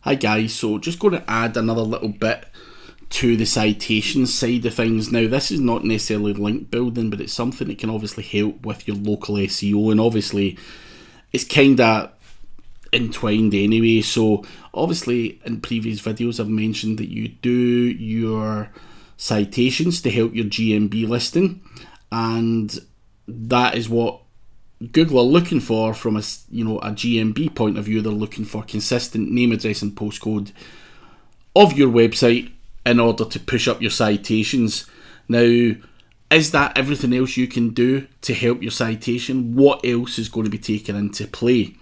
Hi guys, so just going to add another little bit to the citations side of things. Now this is not necessarily link building, but it's something that can obviously help with your local SEO, and obviously it's kind of entwined anyway. So obviously in previous videos I've mentioned that you do your citations to help your GMB listing, and that is what Google are looking for from a GMB point of view. They're looking for consistent name, address and postcode of your website in order to push up your citations. Now, is that everything else you can do to help your citation? What else is going to be taken into play?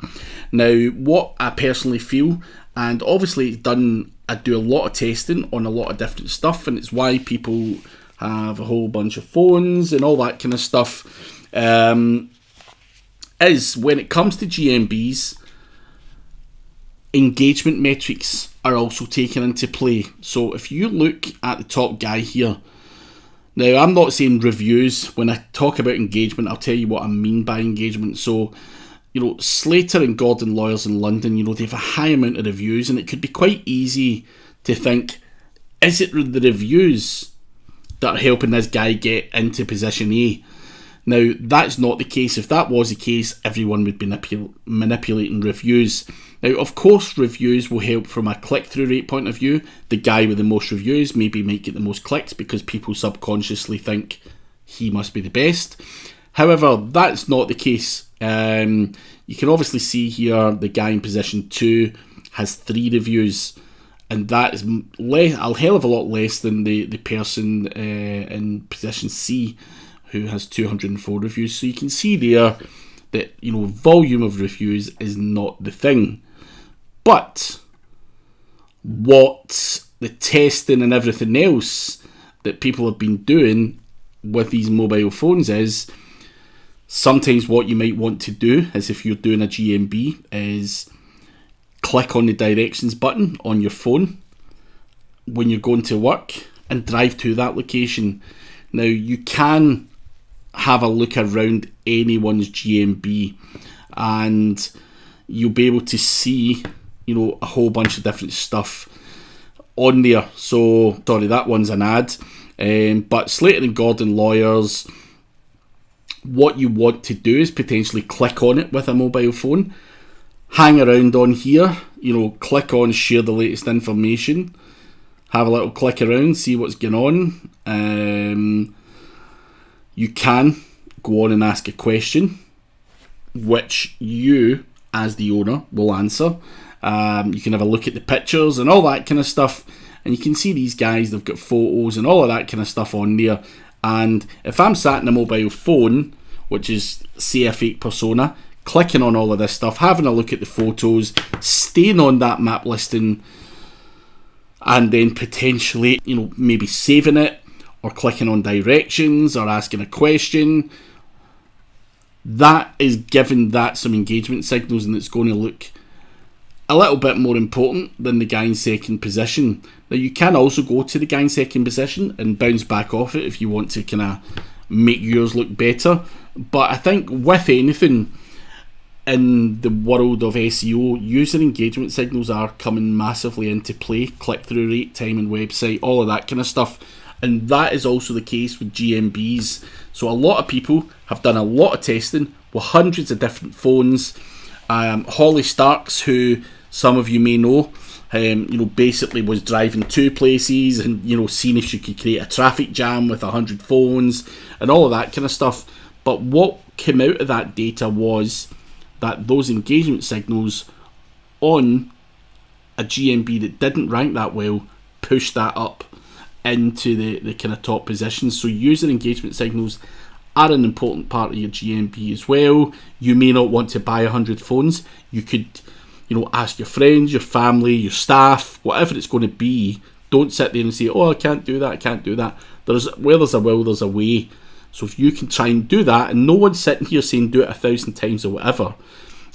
Now, what I personally feel, and obviously I do a lot of testing on a lot of different stuff, and it's why people have a whole bunch of phones and all that kind of stuff, is when it comes to GMBs, engagement metrics are also taken into play. So if you look at the top guy here, now I'm not saying reviews. When I talk about engagement, I'll tell you what I mean by engagement. So, Slater and Gordon Lawyers in London, they have a high amount of reviews, and it could be quite easy to think, is it the reviews that are helping this guy get into position A? Now, that's not the case. If that was the case, everyone would be manipulating reviews. Now, of course, reviews will help from a click-through rate point of view. The guy with the most reviews maybe might get the most clicks because people subconsciously think he must be the best. However, that's not the case. You can obviously see here the guy in position 2 has 3 reviews, and that is a hell of a lot less than the person in position C, who has 204 reviews. So you can see there that volume of reviews is not the thing. But what the testing and everything else that people have been doing with these mobile phones is, sometimes what you might want to do is, if you're doing a GMB, is click on the directions button on your phone when you're going to work and drive to that location. Now, you can have a look around anyone's GMB and you'll be able to see a whole bunch of different stuff on there. So sorry, that one's an ad, but Slater and Gordon Lawyers, what you want to do is potentially click on it with a mobile phone, hang around on here, click on share the latest information, have a little click around, see what's going on. You can go on and ask a question, which you, as the owner, will answer. You can have a look at the pictures and all that kind of stuff, and you can see these guys, they've got photos and all of that kind of stuff on there. And if I'm sat in a mobile phone, which is, say, a fake persona, clicking on all of this stuff, having a look at the photos, staying on that map listing, and then potentially, maybe saving it, or clicking on directions, or asking a question, that is giving that some engagement signals, and it's going to look a little bit more important than the guy in second position. Now, you can also go to the guy in second position and bounce back off it if you want to kind of make yours look better. But I think with anything in the world of SEO, user engagement signals are coming massively into play. Click-through rate, time and website, all of that kind of stuff. And that is also the case with GMBs. So a lot of people have done a lot of testing with hundreds of different phones. Holly Starks, who some of you may know, basically was driving 2 places and, seeing if she could create a traffic jam with 100 phones and all of that kind of stuff. But what came out of that data was that those engagement signals on a GMB that didn't rank that well pushed that up into the kind of top positions. So user engagement signals are an important part of your GMB as well. You may not want to buy 100 phones. You could, ask your friends, your family, your staff, whatever it's going to be. Don't sit there and say, oh, I can't do that, I can't do that. Where there's a will, there's a way. So if you can try and do that, and no one's sitting here saying do it 1,000 times or whatever,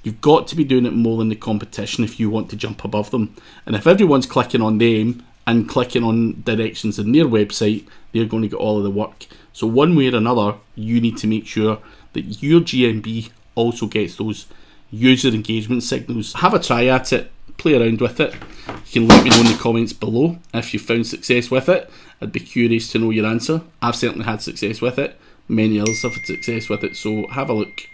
you've got to be doing it more than the competition if you want to jump above them. And if everyone's clicking on them and clicking on directions in their website, they're going to get all of the work. So one way or another, you need to make sure that your GMB also gets those user engagement signals. Have a try at it. play around with it. You can let me know in the comments below if you found success with it. I'd be curious to know your answer. I've certainly had success with it. Many others have had success with it, so have a look.